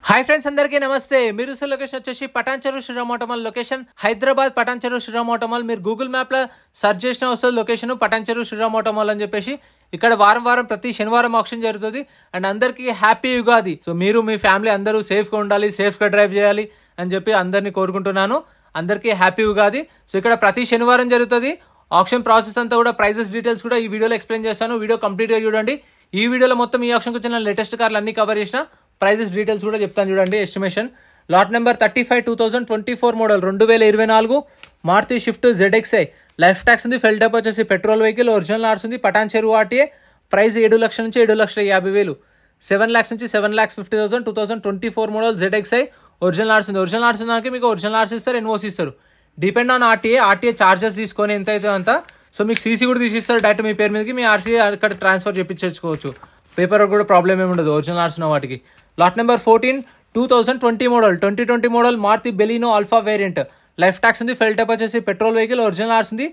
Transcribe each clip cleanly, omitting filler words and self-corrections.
Hi friends, అందరికీ నమస్తే. మీరు లొకేషన్ వచ్చేసి Patancheru Shriram Automall location, Hyderabad Patancheru Shriram Automall. మీరు గూగుల్ మ్యాప్ లో సర్చ్ చేసిన వస్తుంది లొకేషన్ పటాన్చెరు శ్రీరామ్ ఆటోమాల్ అని చెప్పేసి. ఇక్కడ వారం ప్రతి శనివారం ఆక్షన్ జరుగుతుంది. అండ్ అందరికీ హ్యాపీ యుగాది. సో మీరు మీ ఫ్యామిలీ అందరూ సేఫ్ గా ఉండాలి, సేఫ్ గా డ్రైవ్ చేయాలి అని చెప్పి అందరినీ కోరుకుంటున్నాను. అందరికీ హ్యాపీ యుగాది. సో ఇక్కడ ప్రతి శనివారం జరుగుతుంది ఆక్షన్ ప్రాసెస్ అంతా కూడా. ప్రైజెస్ డీటెయిల్స్ కూడా ఈ వీడియోలో ఎక్స్ప్లెయిన్ చేస్తాను. వీడియో కంప్లీట్ గా చూడండి. ఈ వీడియోలో మొత్తం ఈ ఆక్షన్కి వచ్చిన లేటెస్ట్ కార్లు అన్ని కవర్ చేసిన ప్రైజెస్ డీటెయిల్స్ కూడా చెప్తాను చూడండి. Estimation lot number 35 2024 model 2024 Maruti Swift ZXi. Life tax ఉంది, ఫెల్ టైప్ వచ్చేసి పెట్రోల్ వెహికల్, ఒరిజినల్ ఆర్స్ ఉంది, పటాన్చెరు RTA. ప్రైస్ 7 లక్షల నుంచి 7,50,000, 7 lakhs నుంచి 7,50,000. 2024 మోడల్ ZXi ఒరిజినల్ ఆర్స్ ఉంది. ఒరిజినల్ ఆర్స్ దానికి మీకు ఒరిజినల్ ఆర్స్ ఇస్తారు, ఎన్ఓసి ఇస్తారు. డిపెండ్ ఆన్ RTA చార్జెస్ తీసుకొని ఎంత అయితే అంత. సో మీకు సీసీ కూడా తీసిస్తారు డైరెక్ట్ మీ పేరు మీదకి. మీ ఆర్సీ అక్కడ ట్రాన్స్ఫర్ చేయించుకోవచ్చు. పేపర్ కూడా ప్రాబ్లమ్ ఏమి ఉండదు ఒరిజినల్ ఆర్స్ ఉన్న వాటికి. Lot number 14 2020 model 2020 model Maruti Baleno Alpha variant. Life tax ఉంది, ఫెల్ టైప్ వచ్చేసి పెట్రోల్ వెహికల్, ఒరిజినల్ ఆర్స్ ఉంది,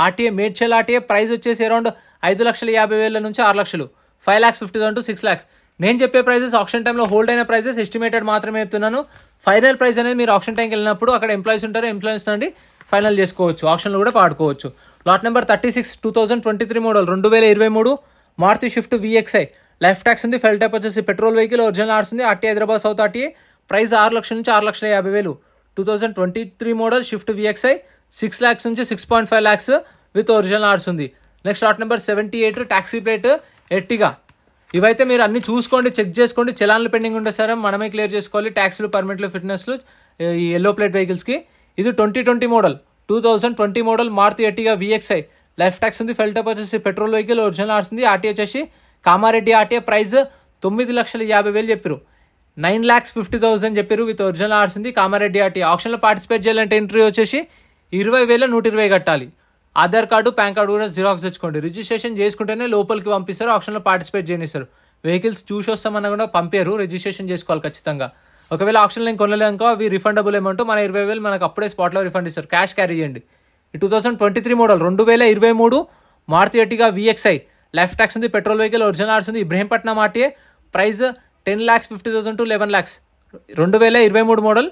RTA మేడ్చల్ RTA. ప్రైస్ వచ్చేసి అరౌండ్ 5,50,000 నుంచి 6 లక్షలు, 5,50,000 to 6 lakhs. నేను చెప్పే ప్రైజెస్ ఆక్షన్ టైంలో హోల్డ్ అయిన ప్రైజెస్, ఎస్టిమేటెడ్ మాత్రమే చెప్తున్నాను. ఫైనల్ ప్రైస్ అనేది మీరు ఆక్షన్ టైంకి వెళ్ళినప్పుడు అక్కడ ఎంప్లాయీస్ ఉంటారు, ఎంప్లాయీస్ నుండి ఫైనల్ చేసుకోవచ్చు, ఆప్షన్లు కూడా పాడుకోవచ్చు. Lot number 36 2023 model 2023 Maruti Swift VXi. Life tax ఉంది, ఫెల్ టైప్ వచ్చేసి పెట్రోల్ వెహికల్, ఒరిజినల్ ఆర్స్ ఉంది, RTA Hyderabad south RTA. Price 6 లక్షల నుంచి 6,50,000. 2023 మోడల్ షిఫ్ట్ VXi 6 lakhs నుంచి 6.5 lakhs విత్ ఒరిజినల్ ఆర్స్ ఉంది. Next lot number 78 taxi plate Ertiga. ఇవైతే మీరు అన్ని చూసుకోండి, చెక్ చేసుకోండి. చలాన్లు పెండింగ్ ఉంటే సరే మనమే క్లియర్ చేసుకోవాలి. ట్యాక్స్లు, పర్మిట్లు, ఫిట్నెస్లు ఈ ఎల్లో ప్లేట్ వెహికల్స్కి. ఇది 2020 model 2020 model Maruti Ertiga VXi. Life tax ఉంది, ఫెల్ టైప్ వచ్చేసి పెట్రోల్ వెహికల్, ఒరిజినల్ ఆర్స్ ఉంది, RTA వచ్చేసి కామారెడ్డి RTA. ప్రైస్ 9,50,000 చెప్పారు, 9,50,000 చెప్పారు విత్ ఒరిజినల్ ఆర్స్ ఉంది, కామారెడ్డి RTA. ఆప్షన్లో పార్టిసిపేట్ చేయాలంటే ఎంట్రీ వచ్చేసి 20,120 కట్టాలి. ఆధార్ కార్డు, పాన్ కార్డు కూడా జిరాక్స్ తెచ్చుకోండి. రిజిస్ట్రేషన్ చేసుకుంటేనే లోపలికి పంపిస్తారు, ఆప్షన్లో పార్టిసిపేట్ చేయనిస్తారు. వెహికల్స్ చూసి వస్తామన్నా కూడా పంపారు, రిజిస్ట్రేషన్ చేసుకోవాలి ఖచ్చితంగా. ఒకవేళ ఆప్షన్లో నేను కొనలేనుకో అవి రిఫండబుల్ అమౌంట్, మన 20,000 మనకు అప్పుడే స్పాట్లో రిఫండ్ ఇస్తారు. క్యాష్ క్యారీ చేయండి. 2023 model 2023 Maruti Ertiga VXi. Life tax ఉంది, పెట్రోల్ వెహికల్, ఒరిజినల్ ఆర్స్ ఉంది, Ibrahimpatnam RTA. Price 10,50,000 to 11 lakhs. 2023 model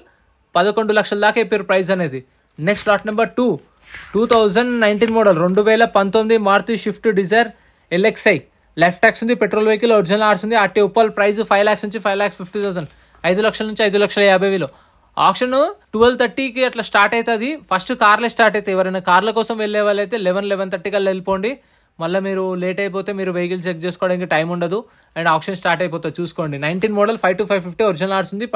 11 లక్షల దాకా చెప్పారు ప్రైస్ అనేది. Next lot number 2019 model 2019 Maruti Swift Dzire LXi. Life tax ఉంది, పెట్రోల్ వెహికల్, ఒరిజినల్ ఆర్స్ ఉంది, RTA ఉప్పల్. ప్రైస్ 5 lakhs నుంచి 5,50,000, 5 లక్షల నుంచి 5,50,000. ఆప్షన్ 12:30కి అట్లా స్టార్ట్ అవుతుంది. ఫస్ట్ కార్లే స్టార్ట్ అవుతాయి. ఎవరైనా కార్ల కోసం వెళ్ళే వాళ్ళైతే 11-11:30 కల్లా వెళ్ళిపోండి. మళ్ళీ మీరు లేట్ అయిపోతే మీరు వెహికల్ చెక్ చేసుకోవడానికి టైం ఉండదు అండ్ ఆప్షన్ స్టార్ట్ అయిపోతుంది. చూసుకోండి. 19 మోడల్ 5 to 550 ఒరిజినల్ ఆర్స్ ఉంది.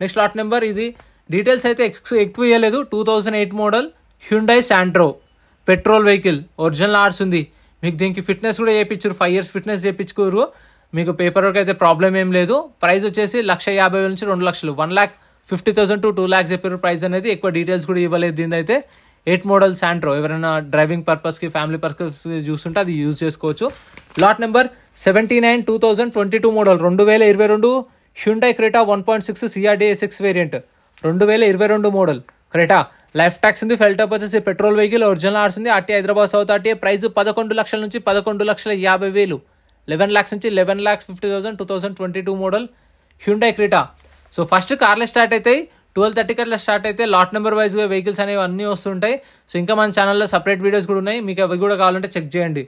నెక్స్ట్ లాట్ నెంబర్ ఇది డీటెయిల్స్ అయితే ఎక్కువ ఇవ్వలేదు. 2008 model Hyundai Santro petrol vehicle, original RC ఉంది. మీకు దీనికి ఫిట్నెస్ కూడా చేయించారు, 5 years ఫిట్నెస్ చేయించుకోరు. మీకు పేపర్ వర్క్ అయితే ప్రాబ్లం ఏం లేదు. ప్రైస్ వచ్చేసి 1,50,000 నుంచి 2 లక్షలు, 1,50,000 to 2 lakhs చెప్పారు ప్రైస్ అనేది. ఎక్కువ డీటెయిల్స్ కూడా ఇవ్వలేదు. దీని అయితే 8 మోడల్ శాంట్రో ఎవరైనా డ్రైవింగ్ పర్పస్కి, ఫ్యామిలీ పర్పస్కి చూస్తుంటే అది యూజ్ చేసుకోవచ్చు. Lot number 79 2022 model 2022 Hyundai Creta 1.6 CRDA 6 variant. 2022 model Creta. Life tax ఉంది, ఫెల్ టైప్ వచ్చేసి పెట్రోల్ వెహికల్, ఒరిజినల్ ఆర్స్ ఉంది, RTA Hyderabad south RTA. Price 11 లక్షల నుంచి 11,50,000, 11 lakhs నుంచి 11,50,000. 2022 model Hyundai Creta. So first కార్లే స్టార్ట్ అవుతాయి, 12:30కి అట్లా స్టార్ట్ అయితే లాట్ నెంబర్ వైజ్గా వెహికల్స్ అనేవి అన్నీ వస్తుంటాయి. సో ఇంకా మన ఛానల్లో సపరేట్ వీడియోస్ కూడా ఉన్నాయి, మీకు అవి కూడా కావాలంటే చెక్ చేయండి.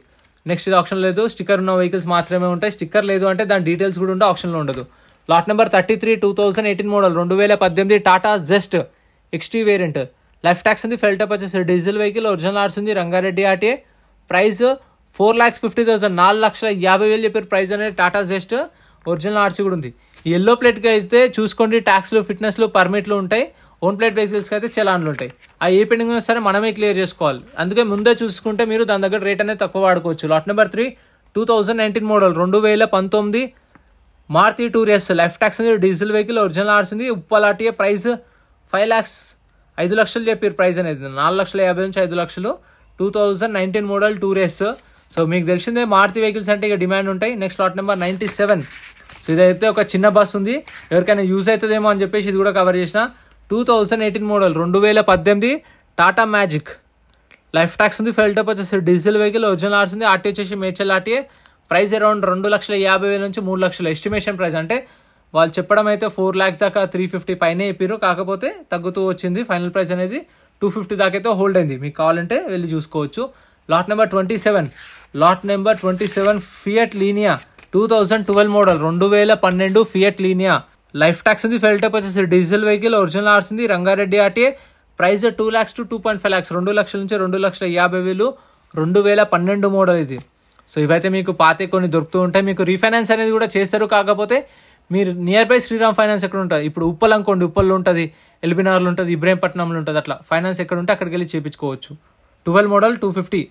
నెక్స్ట్ ఇది ఆప్షన్ లేదు, స్టిక్కర్ ఉన్న వెహికల్స్ మాత్రమే ఉంటాయి. స్టిక్కర్ లేదు అంటే దాని డీటెయిల్స్ కూడా ఉంటే ఆప్షన్లో ఉండదు. Lot number 33 2018 model 2018 Tata Zest XT variant. Life tax ఉంది, ఫెల్ టైప్ వచ్చేసి డీజిల్ వెహికల్, ఒరిజినల్ ఆర్స్ ఉంది, రంగారెడ్డి RTA. ప్రైస్ 4,50,000, 4,50,000 చెప్పారు ప్రైస్ అనేది. టాటా జెస్ట్ ఒరిజినల్ ఆర్సీ కూడా ఉంది. ఈ ఎల్లో ప్లేట్కి అయితే చూసుకోండి, ట్యాక్స్లు, ఫిట్నెస్లు, పర్మిట్లు ఉంటాయి. ఓన్ ప్లేట్ వెహికల్స్కి అయితే చలాన్లు ఉంటాయి. ఆ ఏ పెండింగ్ ఉన్నా సరే మనమే క్లియర్ చేసుకోవాలి. అందుకే ముందే చూసుకుంటే మీరు దాని దగ్గర రేట్ అనేది తక్కువ వాడుకోవచ్చు. లాట్ నెంబర్ 3 2019 మోడల్ 2019 మారుతి టూరియస్. లైఫ్ ట్యాక్స్ ఉంది, డీజిల్ వెహికల్, ఒరిజినల్ ఆర్స్ ఉంది, ఉప్పల్ RTA. ప్రైస్ 5 lakhs, 5 లక్షలు చెప్పారు ప్రైస్ అనేది. 4,50,000 నుంచి 5 లక్షలు. 2019 మోడల్ టూరియస్. సో మీకు తెలిసిందే మారుతి వెహికల్స్ అంటే ఇక డిమాండ్ ఉంటాయి. Next lot number 97. సో ఇదైతే ఒక చిన్న బస్ ఉంది, ఎవరికైనా యూజ్ అవుతుందేమో అని చెప్పేసి ఇది కూడా కవర్ చేసిన. 2018 model 2018 Tata magic. Life tax ఉంది, ఫెల్ టైప్ వచ్చేసి డీజిల్ వెహికల్, ఒరిజినల్ ఆర్స్ ఉంది, RTA వచ్చేసి మేడ్చల్ RTA. ప్రైస్ అరౌండ్ 2,50,000 నుంచి 3 లక్షలు ఎస్టిమేషన్ ప్రైస్. అంటే వాళ్ళు చెప్పడం అయితే 4 lakhs దాకా 350 పైనే చెప్పారు, కాకపోతే తగ్గుతూ వచ్చింది. ఫైనల్ ప్రైస్ అనేది 250 దాకా అయితే హోల్డ్ అయింది. మీకు కావాలంటే వెళ్ళి చూసుకోవచ్చు. Lot number 27 fiat Linea 2012 model 2012 fiat Linea. Life tax ఉంది, ఫెల్ టైప్ వచ్చేసి డీజిల్ వెహికల్, ఒరిజినల్ ఆర్స్ ఉంది, Rangareddy RTA. Price 2 lakhs to 2.5 lakhs, 2 లక్షల నుంచి 2,50,000, 2012 మోడల్ ఇది. సో ఇవైతే మీకు పాతే కొన్ని దొరుకుతూ ఉంటాయి. మీకు రీఫైనాన్స్ అనేది కూడా చేస్తారు, కాకపోతే మీరు నియర్ బై శ్రీరామ్ ఫైనాన్స్ ఎక్కడ ఉంటుంది, ఇప్పుడు ఉప్పల్ అనుకోండి, ఉప్పల్లో ఉంటుంది, ఎల్బీనగర్లో ఉంటుంది, ఇబ్రహీంపట్నంలో ఉంటుంది, అట్లా ఫైనాన్స్ ఎక్కడ ఉంటే అక్కడికి వెళ్ళి చేయించుకోవచ్చు. 12 మోడల్ 250.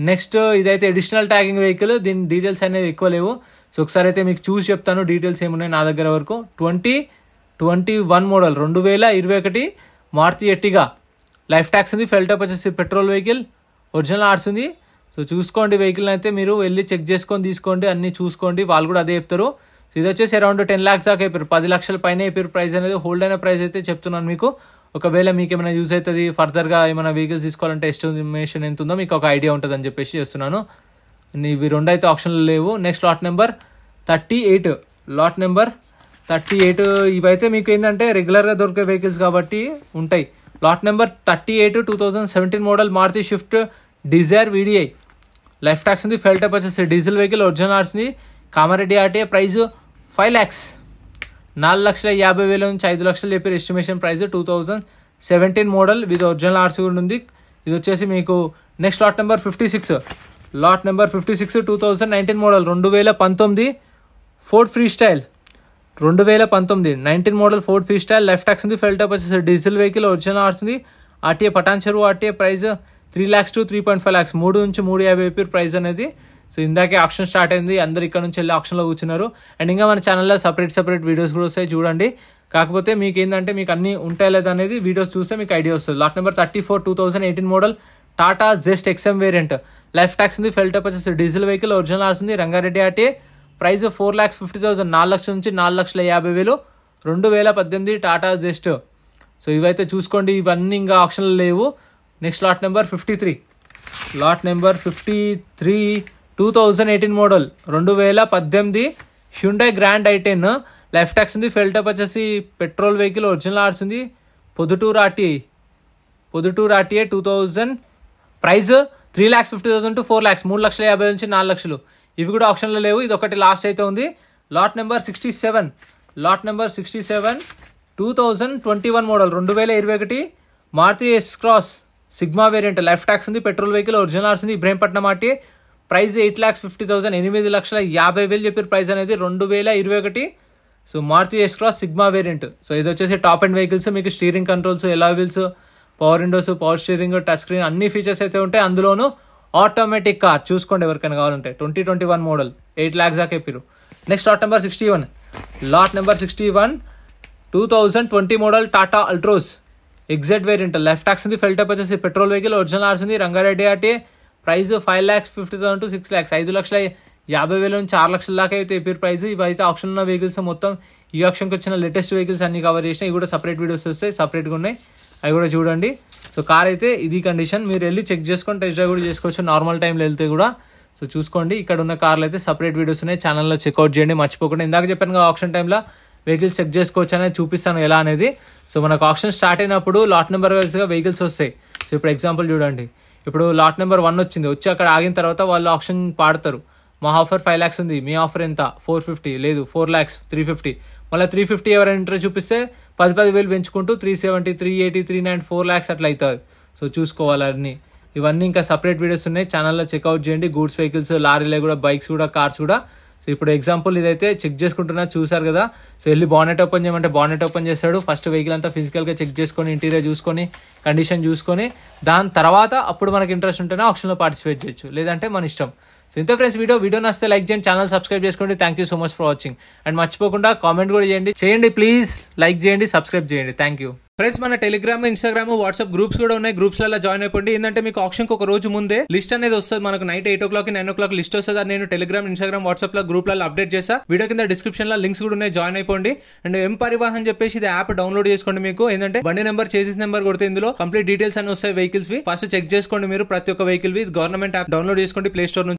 నెక్స్ట్ ఇదైతే అడిషనల్ ట్యాగింగ్ వెహికల్, దీని డీటెయిల్స్ అనేది ఎక్కువ లేవు. సో ఒకసారి అయితే మీకు చూసి చెప్తాను డీటెయిల్స్ ఏమున్నాయి నా దగ్గర వరకు. 2021 model 2021 Maruti Ertiga. Life tax ఉంది, ఫెల్ టైప్ వచ్చేసి పెట్రోల్ వెహికల్, ఒరిజినల్ ఆర్స్ ఉంది. సో చూసుకోండి, వెహికల్ అయితే మీరు వెళ్ళి చెక్ చేసుకొని తీసుకోండి, అన్ని చూసుకోండి, వాళ్ళు కూడా అదే చెప్తారు. సో ఇది వచ్చేసి అరౌండ్ 10 lakhs దాకా అయిపోయారు, 10 లక్షల పైన అయిపోయారు. ప్రైస్ అనేది హోల్డ్ అయిన ప్రైస్ అయితే చెప్తున్నాను మీకు. ఒకవేళ మీకు ఏమైనా యూజ్ అవుతుంది, ఫర్దర్గా ఏమైనా వెహికల్స్ తీసుకోవాలంటే ఎస్టిమేషన్ ఎంత ఉందో మీకు ఒక ఐడియా ఉంటుంది అని చెప్పేసి చేస్తున్నాను. ఇవి రెండు అయితే ఆప్షన్లు లేవు. Next lot number 38. Lot number 38 ఇవైతే మీకు ఏంటంటే రెగ్యులర్గా దొరికే వెహికల్స్ కాబట్టి ఉంటాయి. Lot number 38 2017 model Maruti Swift Dzire VDI. Life tax ఉంది, ఫెల్ టైప్ వచ్చేసి డీజిల్ వెహికల్, ఒరిజినల్ ఆర్స్ ఉంది, కామారెడ్డి ఆర్టీఏ. ప్రైస్ 5 lakhs, 4,50,000 నుంచి 5 లక్షలు చెప్పారు estimation price. 2017 model with original RC కూడా ఉంది. ఇది వచ్చేసి మీకు. Next lot number 56. Lot number 56 2019 model 2019 Ford free style, 19 model Ford free style. Life tax ఉంది, ఫెల్ టైప్ వచ్చేసి డీజిల్ వెహికల్, ఒరిజినల్ ఆర్స్ ఉంది, ఆర్టీఏ పటాన్ చెరువు RTA. Price 3 lakhs to 3.5 lakhs, 3 నుంచి 3.50 చెప్పారు ప్రైస్ అనేది. సో ఇందాకే ఆప్షన్ స్టార్ట్ అయింది, అందరు ఇక్కడ నుంచి వెళ్ళి ఆప్షన్లో కూర్చున్నారు. అండ్ ఇంకా మన ఛానల్లో సపరేట్ వీడియోస్ కూడా వస్తాయి చూడండి. కాకపోతే మీకు ఏంటంటే మీకు అన్ని ఉంటాయి లేదా అనేది వీడియోస్ చూస్తే మీకు ఐడియా వస్తుంది. Lot number 34 2018 model Tata Zest XM variant. Life tax ఉంది, ఫెల్ టైప్ వచ్చేసి డీజిల్ వెహికల్, ఒరిజినల్ ఆర్స్ ఉంది, రంగారెడ్డి ఆర్టీఏ. ప్రైస్ 4,50,000, 4 లక్షల నుంచి 4,50,000, 2018 టాటా జెస్ట్. సో ఇవైతే చూసుకోండి, ఇవన్నీ ఇంకా ఆప్షన్లు లేవు. Next lot number 53. Lot number 53 2018 model 2018 Hyundai grand i10. Life tax ఉంది, ఫెల్ టైప్ వచ్చేసి పెట్రోల్ వెహికల్, ఒరిజినల్ ఆర్స్ ఉంది, Proddatur RTA 2000. Price 3,50,000 to 4 lakhs, 3,50,000 నుంచి 4 లక్షలు. ఇవి కూడా ఆప్షన్లో లేవు, ఇది ఒకటి లాస్ట్ అయితే ఉంది. Lot number 67. Lot number 67 2021 model 2021 Maruti S Cross Sigma variant. Life tax ఉంది, పెట్రోల్ వెహికల్, ఒరిజినల్ ఆర్స్ ఉంది, ఇబ్రహీంపట్నం ఆర్టీఏ. ప్రైస్ 8,50,000, 8,50,000 చెప్పారు ప్రైస్ అనేది. 2021 so Maruti S Cross Sigma variant. So ఇది వచ్చేసి టాప్ అండ్ వెహికల్స్. మీకు steering controls, alloy wheels, power windows, power steering, touch screen అన్ని features అయితే ఉంటాయి. అందులోనూ ఆటోమేటిక్ కార్ చూసుకోండి ఎవరికైనా కావాలంటే. 2021 మోడల్ 8 lakhs దాకా చెప్పారు. Next lot number 61. Lot number 61 2020 model Tata Altroz exact variant. Life tax ఉంది, ఫెల్ టైప్ వచ్చేసి పెట్రోల్ వెహికల్, ఒరిజినల్ ఆర్స్ ఉంది, Rangareddy RTA. Price 5,50,000 to 6 lakhs, 5,50,000 నుంచి 6 లక్షల దాకా అయితే చెప్పారు ప్రైస్. ఇవైతే ఆప్షన్ ఉన్న వెహికల్స్ మొత్తం. ఈ ఆప్షన్కి వచ్చిన లేటెస్ట్ వెహికల్స్ అన్ని కవర్ చేసినాయి. ఇవి కూడా సపరేట్ వీడియోస్ వస్తాయి, సపరేట్గా ఉన్నాయి, అవి కూడా చూడండి. సో కార్ అయితే ఇది కండిషన్, మీరు వెళ్ళి చెక్ చేసుకొని టెస్ట్ డ్రైవ్ కూడా చేసుకోవచ్చు నార్మల్ టైంలో వెళ్తే కూడా. సో చూసుకోండి, ఇక్కడ ఉన్న కార్లు అయితే సపరేట్ వీడియోస్ ఉన్నాయి, ఛానల్లో చెక్అవుట్ చేయండి మర్చిపోకుండా. ఇందాక చెప్పాను కదా ఆప్షన్ టైంలో వెహికల్స్ చెక్ చేసుకోవచ్చు అనేది చూపిస్తాను ఎలా అనేది. సో మనకు ఆప్షన్ స్టార్ట్ అయినప్పుడు లాట్ నెంబర్ వైజ్గా వెహికల్స్ వస్తాయి. సో ఇప్పుడు ఎగ్జాంపుల్ చూడండి, ఇప్పుడు లాట్ నెంబర్ 1 వచ్చింది, వచ్చి అక్కడ ఆగిన తర్వాత వాళ్ళు ఆప్షన్ పాడతారు. మా ఆఫర్ 5 lakhs ఉంది, మీ ఆఫర్ ఎంత 450, లేదు 4 lakhs 350, మళ్ళీ 350 ఎవరైనా ఇంట్రెస్ట్ చూపిస్తే 10,000 పెంచుకుంటూ 370, 380, 390, 4 lakhs అట్లా అవుతుంది. సో చూసుకోవాలి అన్ని. ఇవన్నీ ఇంకా సపరేట్ వీడియోస్ ఉన్నాయి, ఛానల్లో చెక్అవుట్ చేయండి. గూడ్స్ వెహికల్స్, లారీలే కూడా, బైక్స్ కూడా, కార్స్ కూడా. సో ఇప్పుడు ఎగ్జాంపుల్ ఇదైతే చెక్ చేసుకుంటున్నా, చూసారు కదా. సో వెళ్ళి బానెట్ ఓపెన్ చేయమంటే బానెట్ ఓపెన్ చేస్తాడు. ఫస్ట్ వెహికల్ అంతా ఫిజికల్గా చెక్ చేసుకొని, ఇంటీరియర్ చూసుకొని, కండిషన్ చూసుకొని, దాని తర్వాత అప్పుడు మనకి ఇంట్రెస్ట్ ఉంటేనే ఆప్షన్లో పార్టిసిపేట్ చేయొచ్చు, లేదంటే మన ఇష్టం. సో ఇంత ఫ్రెండ్స్ వీడియో నచ్చితే లైక్ చేయండి, ఛానల్ సబ్స్క్రైబ్ చేసుకోండి. Thank you so much for watching. And మర్చిపోకుండా కామెంట్ కూడా చేయండి ప్లీజ్, లైక్ చేయండి, సబ్స్క్రైబ్ చేయండి. Thank you friends. మన టెలిగ్రామ్, ఇన్స్టాగ్రామ్, వాట్సాప్ గ్రూప్స్ కూడా ఉన్నాయి. గ్రూప్స్ లో జాయిన్ అయిపోండి. ఏంటంటే మీకు ఆప్షన్ ఒక రోజు ముందే లిస్ట్ అనేది వస్తుంది. మనకు నైట్ 8 o'clock 9 o'clock లిస్ట్ వస్తుంది. అది నేను టెలిగ్రామ్, ఇన్స్టాగ్రామ్, వాట్సాప్ లో గ్రూప్లలో అప్డేట్ చేస్తా. వీడియో కింద డిస్క్రిప్షన్ లో లింక్స్ కూడా ఉన్నాయి, జాయిన్ అయిపోండి. అండ్ ఎం పరివాహన్ చెప్పేసి ఇది యాప్ డౌన్లోడ్ చేసుకోండి. మీకు ఏంటంటే బండి నెంబర్, చేసిస్ నెంబర్ కొడితే ఇందులో కంప్లీట్ డీటెయిల్స్ అన్ని వస్తాయి వెహికల్స్ వి. ఫస్ట్ చెక్ చేసుకోండి మీరు ప్రతి ఒక్క వెహికల్ వి. గవర్నమెంట్ యాప్ డౌన్లోడ్ చేసుకోండి ప్లే స్టోర్ నుంచి.